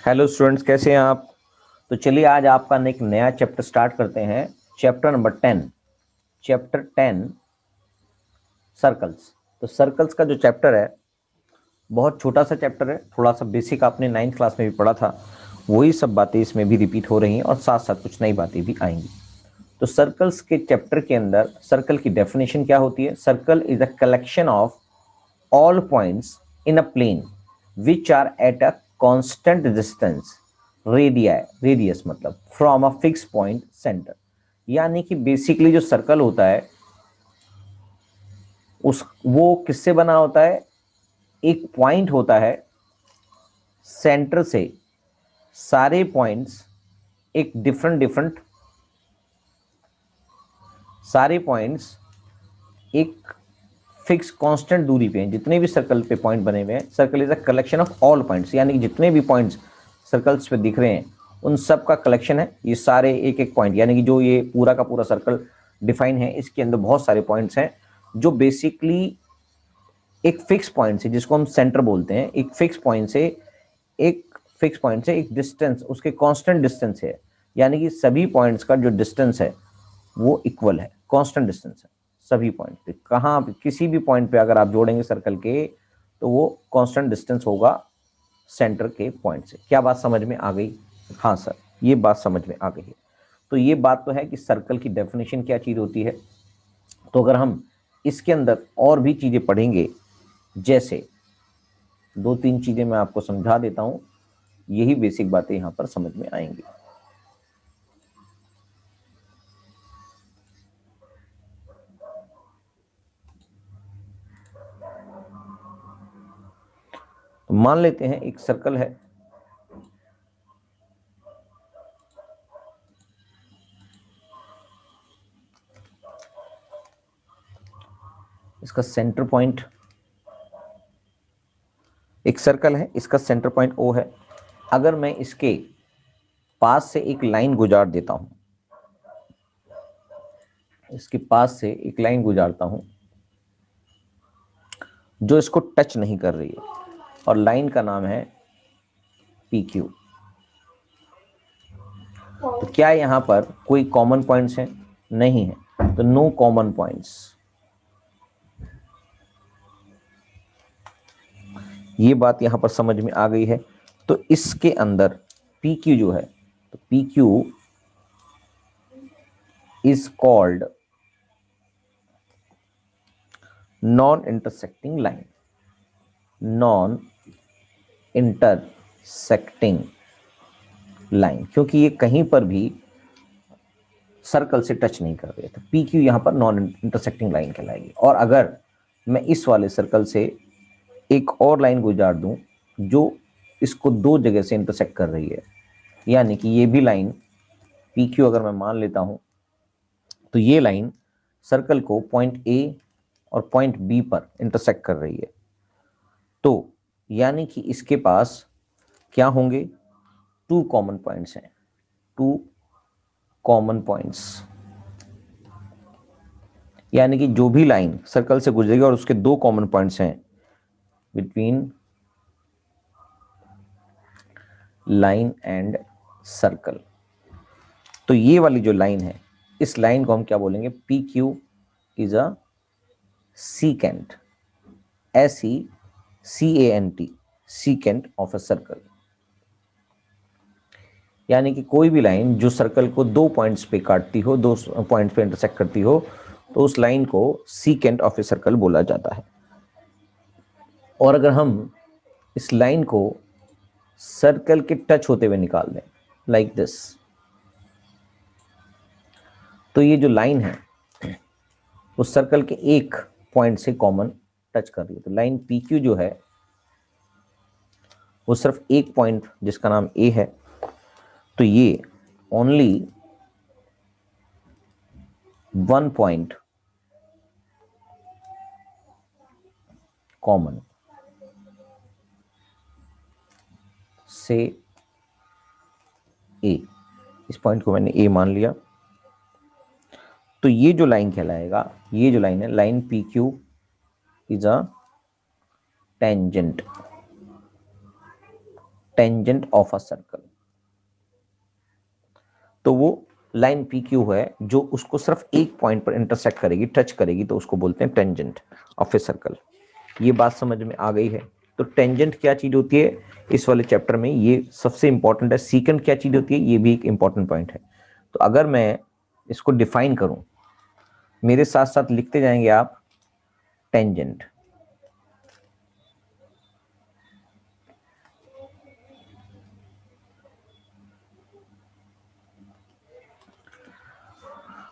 Hello students, कैसे हैं आप। तो चलिए आज आपका एक नया चैप्टर स्टार्ट करते हैं। Chapter number 10। Chapter 10 circles. तो सर्कल्स का जो चैप्टर है बहुत छोटा सा चैप्टर है, थोड़ा सा बेसिक आपने 9th क्लास में भी पढ़ा था, वही सब बातें इसमें भी रिपीट हो रही हैं और साथ साथ कुछ नई बातें भी आएंगी। तो सर्कल्स के चैप्टर के अंदर सर्कल की डेफिनेशन क्या होती है। Circle is a collection of all points in a plane which are at a constant distance radius मतलब from a fixed point center। यानी कि बेसिकली जो सर्कल होता है उस वो किससे बना होता है। एक पॉइंट होता है, सेंटर से सारे पॉइंट्स एक डिफरेंट सारे पॉइंट्स एक फिक्स कांस्टेंट दूरी पे हैं। जितने भी सर्कल पे पॉइंट बने हुए हैं, circle is a collection of all points, यानी कि जितने भी पॉइंट्स सर्कल्स पे दिख रहे हैं उन सब का कलेक्शन है ये सारे एक एक पॉइंट। यानी कि जो ये पूरा का पूरा सर्कल डिफाइन है, इसके अंदर बहुत सारे पॉइंट्स हैं जो बेसिकली एक फिक्स पॉइंट से, जिसको हम सेंटर बोलते हैं, एक फिक्स पॉइंट से एक डिस्टेंस, उसके कांस्टेंट डिस्टेंस है। यानी कि सभी पॉइंट्स का जो डिस्टेंस है वो इक्वल है, कांस्टेंट डिस्टेंस है सभी पॉइंट पे। कहाँ किसी भी पॉइंट पे अगर आप जोड़ेंगे सर्कल के तो वो कांस्टेंट डिस्टेंस होगा सेंटर के पॉइंट से। क्या बात समझ में आ गई। हाँ सर, ये बात समझ में आ गई है। तो ये बात तो है कि सर्कल की डेफिनेशन क्या चीज होती है। तो अगर हम इसके अंदर और भी चीजें पढ़ेंगे, जैसे 2-3 चीजें मैं आपको समझा देता हूं, यही बेसिक बातें यहां पर समझ में आएंगी। तो मान लेते हैं एक सर्कल है, इसका सेंटर पॉइंट, एक सर्कल है, इसका सेंटर पॉइंट ओ है। अगर मैं इसके पास से एक लाइन गुजार देता हूं, इसके पास से एक लाइन गुजारता हूं जो इसको टच नहीं कर रही है, और लाइन का नाम है पी क्यू। तो क्या यहां पर कोई कॉमन पॉइंट्स हैं? नहीं है, तो नो कॉमन पॉइंट्स। ये बात यहां पर समझ में आ गई है। तो इसके अंदर पी क्यू जो है, तो P Q is called non intersecting line. Non intersecting line, क्योंकि ये कहीं पर भी सर्कल से टच नहीं कर रही है, तो पी क्यू यहां पर नॉन इंटरसेक्टिंग लाइन कहलाएगी। और अगर मैं इस वाले सर्कल से एक और लाइन गुजार दूं जो इसको दो जगह से इंटरसेक्ट कर रही है, यानी कि ये भी लाइन पी क्यू अगर मैं मान लेता हूं, तो ये लाइन सर्कल को पॉइंट ए और पॉइंट बी पर इंटरसेक्ट कर रही है। तो यानी कि इसके पास क्या होंगे, टू कॉमन पॉइंट्स हैं, टू कॉमन पॉइंट्स। यानी कि जो भी लाइन सर्कल से गुजरेगी और उसके दो कॉमन पॉइंट्स हैं बिटवीन लाइन एंड सर्कल। तो ये वाली जो लाइन है, इस लाइन को हम क्या बोलेंगे, P Q is a secant, SECANT, secant of a circle. यानी कि कोई भी लाइन जो सर्कल को दो पॉइंट्स पे काटती हो, दो पॉइंट्स पे इंटरसेक्ट करती हो, तो उस लाइन को सीकेंट ऑफ ए सर्कल बोला जाता है। और अगर हम इस लाइन को सर्कल के टच होते हुए निकाल दें लाइक दिस, तो ये जो लाइन है उस सर्कल के एक पॉइंट से कॉमन टच कर रही है। तो लाइन पी क्यू जो है वो सिर्फ एक पॉइंट जिसका नाम ए है, तो ये ओनली वन पॉइंट कॉमन से ए, इस पॉइंट को मैंने ए मान लिया। तो ये जो लाइन कहलाएगा, ये जो लाइन है, line P Q is a tangent, tangent of a circle. तो वो लाइन पी क्यू है जो उसको सिर्फ एक पॉइंट पर इंटरसेक्ट करेगी, टच करेगी, तो उसको बोलते हैं टेंजेंट ऑफ ए सर्कल। ये बात समझ में आ गई है। तो टेंजेंट क्या चीज होती है इस वाले चैप्टर में, ये सबसे इंपॉर्टेंट है। सीकेंट क्या चीज होती है, ये भी एक इंपॉर्टेंट पॉइंट है। तो अगर मैं इसको डिफाइन करूं, मेरे साथ साथ लिखते जाएंगे आप। Tangent,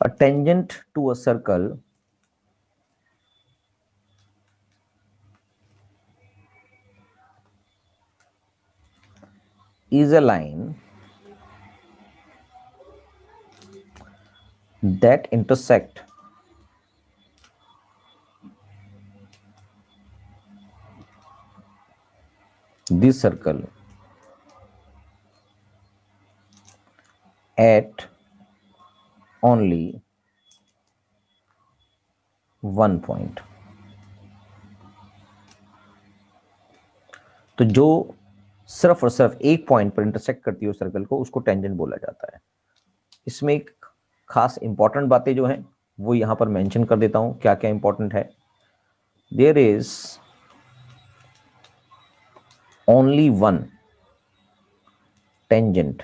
a tangent to a circle is a line that intersect this circle at only one point। तो जो सिर्फ और सिर्फ एक पॉइंट पर इंटरसेक्ट करती है उस सर्कल को, उसको टेंजेंट बोला जाता है। इसमें एक खास इंपॉर्टेंट बातें जो हैं वो यहां पर मेंशन कर देता हूं, क्या क्या इंपॉर्टेंट है। There is only one tangent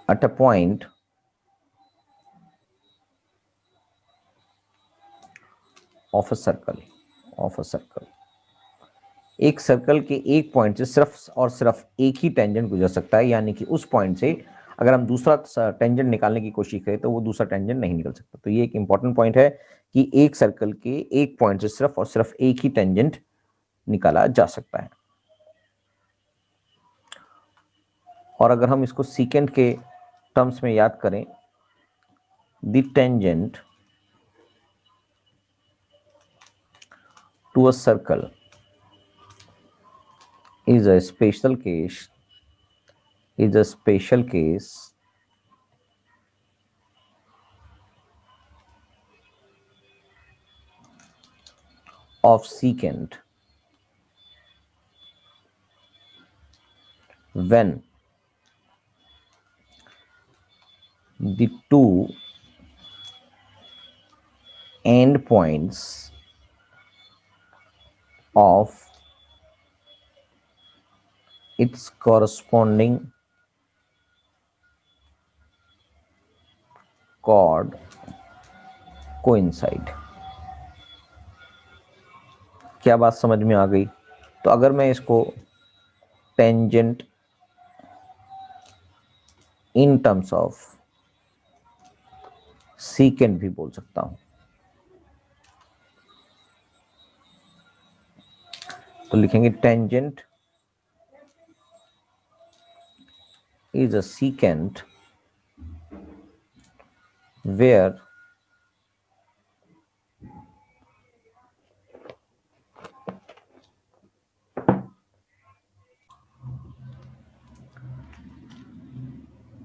at a point of a circle. एक सर्कल के एक पॉइंट से सिर्फ और सिर्फ एक ही टेंजेंट गुजर सकता है, यानी कि उस पॉइंट से अगर हम दूसरा टेंजेंट निकालने की कोशिश करें तो वो दूसरा टेंजेंट नहीं निकल सकता। तो ये एक इंपॉर्टेंट पॉइंट है कि एक सर्कल के एक पॉइंट से सिर्फ और सिर्फ एक ही टेंजेंट निकाला जा सकता है। और अगर हम इसको सीकेंट के टर्म्स में याद करें, the tangent to a circle is a special case of secant when the two endpoints of its corresponding chord coincide। क्या बात समझ में आ गई? तो अगर मैं इसको tangent in terms of secant भी बोल सकता हूं। तो लिखेंगे tangent is a secant where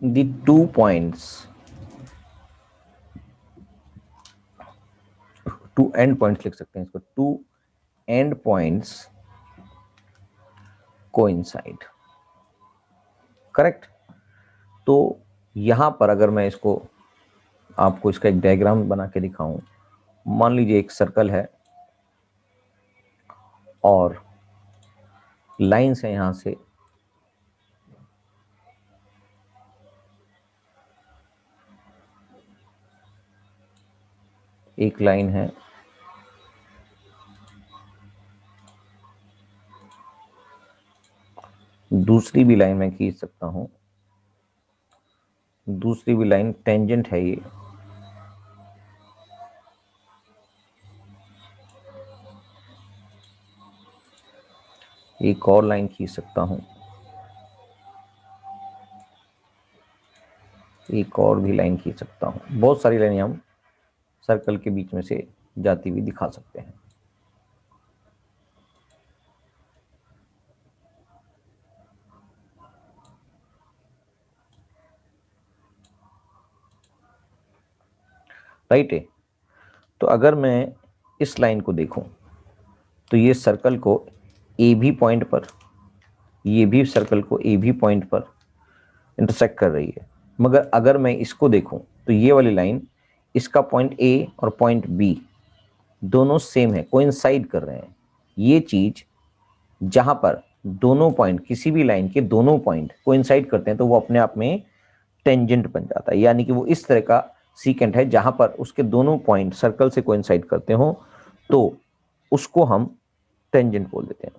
the 2 points, 2 end points लिख सकते हैं इसको, 2 end points coincide। करेक्ट। तो यहां पर अगर मैं इसको आपको इसका एक डायग्राम बना के दिखाऊं, मान लीजिए एक सर्कल है और लाइंस है, यहां से एक लाइन है, दूसरी भी लाइन मैं खींच सकता हूं, दूसरी भी लाइन टेंजेंट है ये, एक और लाइन खींच सकता हूं, एक और भी लाइन खींच सकता हूं। बहुत सारी लाइनें हम सर्कल के बीच में से जाती हुई दिखा सकते हैं। राइट है। तो अगर मैं इस लाइन को देखूं तो ये सर्कल को ए बी पॉइंट पर ये भी सर्कल को ए भी पॉइंट पर इंटरसेक्ट कर रही है। मगर अगर मैं इसको देखूं तो ये वाली लाइन, इसका पॉइंट ए और पॉइंट बी दोनों सेम है, कोइंसाइड कर रहे हैं। ये चीज जहां पर दोनों पॉइंट, किसी भी लाइन के दोनों पॉइंट कोइंसाइड करते हैं तो वो अपने आप में टेंजेंट बन जाता है। यानी कि वो इस तरह का सीकेंट है जहां पर उसके दोनों पॉइंट सर्कल से कोइंसाइड करते हो तो उसको हम टेंजेंट बोल देते हैं।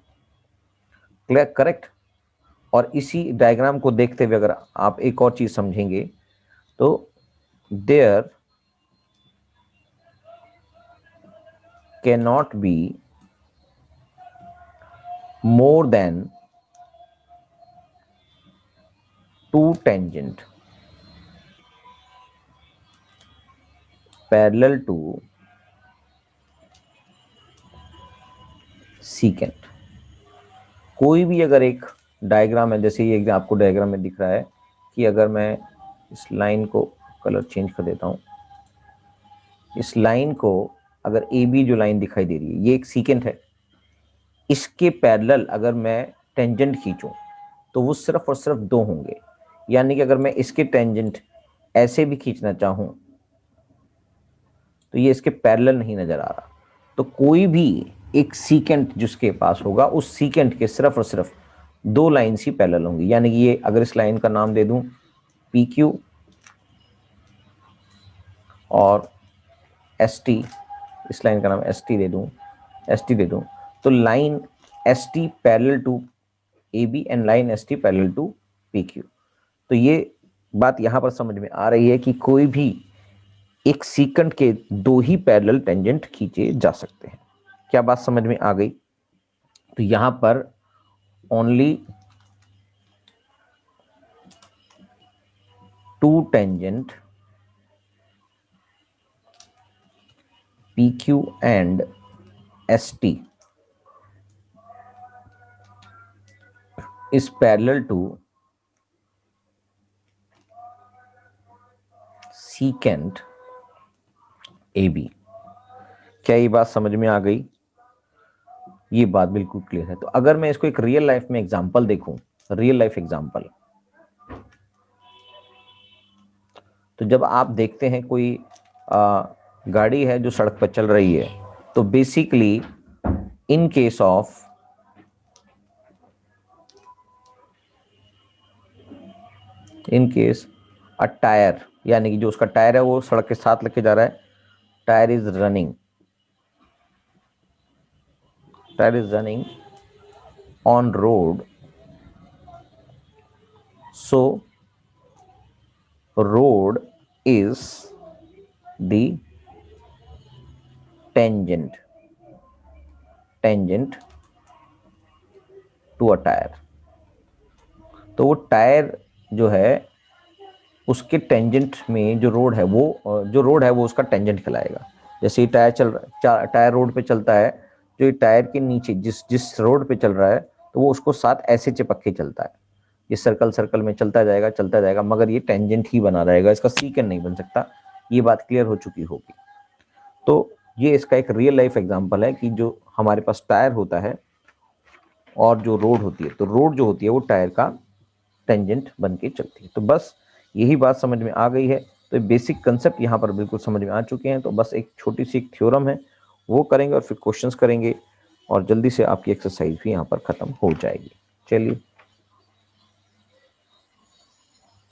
Clear, correct. और इसी डायग्राम को देखते हुए अगर आप एक और चीज समझेंगे तो there can not be more than 2 tangent parallel to secant. कोई भी अगर एक डायग्राम है, जैसे ये आपको डायग्राम में दिख रहा है कि अगर मैं इस लाइन को कलर चेंज कर देता हूं, इस लाइन को अगर ए बी जो लाइन दिखाई दे रही है ये एक सीकेंट है, इसके पैरेलल अगर मैं टेंजेंट खींचूं तो वो सिर्फ और सिर्फ 2 होंगे। यानी कि अगर मैं इसके टेंजेंट ऐसे भी खींचना चाहूं तो ये इसके पैरेलल नहीं नजर आ रहा। तो कोई भी एक सीकेंट जिसके पास होगा उस सीकेंट के सिर्फ और सिर्फ 2 लाइन्स ही पैरेलल होंगी। यानी कि ये अगर इस लाइन का नाम दे दूं पी क्यू और एस टी, इस लाइन का नाम एस टी दे दूं तो line S T parallel to A B and line S T parallel to P Q. तो ये बात यहां पर समझ में आ रही है कि कोई भी एक सीकेंट के 2 ही पैरेलल टेंजेंट खींचे जा सकते हैं। क्या बात समझ में आ गई? तो यहां पर only 2 tangent PQ and ST is parallel to secant AB। क्या ये बात समझ में आ गई? ये बात बिल्कुल क्लियर है। तो अगर मैं इसको एक रियल लाइफ में एग्जांपल देखूं, रियल लाइफ एग्जांपल, तो जब आप देखते हैं कोई गाड़ी है जो सड़क पर चल रही है तो basically in case a tyre, यानी कि जो उसका टायर है वो सड़क के साथ लेके जा रहा है, tyre is running on road, so road is the tangent to a tyre. तो वो टायर जो है उसके टेंजेंट में जो रोड है वो उसका टेंजेंट कहलाएगा। जैसे ये टायर रोड पे चलता है, जो ये टायर के नीचे जिस रोड पे चल रहा है तो वो उसको साथ ऐसे चिपक के चलता है। ये सर्कल में चलता जाएगा मगर ये टेंजेंट ही बना रहेगा, इसका सीकेंट नहीं बन सकता। ये बात क्लियर हो चुकी होगी। तो ये इसका एक रियल लाइफ एग्जांपल है कि जो हमारे पास टायर होता है और जो रोड होती है, तो रोड जो होती है वो टायर का टेंजेंट बन के चलती है। तो बस यही बात समझ में आ गई है। तो बेसिक कंसेप्ट यहाँ पर बिल्कुल समझ में आ चुके हैं। तो बस एक छोटी सी एक थ्योरम है वो करेंगे और फिर क्वेश्चंस करेंगे और जल्दी से आपकी एक्सरसाइज भी यहाँ पर खत्म हो जाएगी। चलिए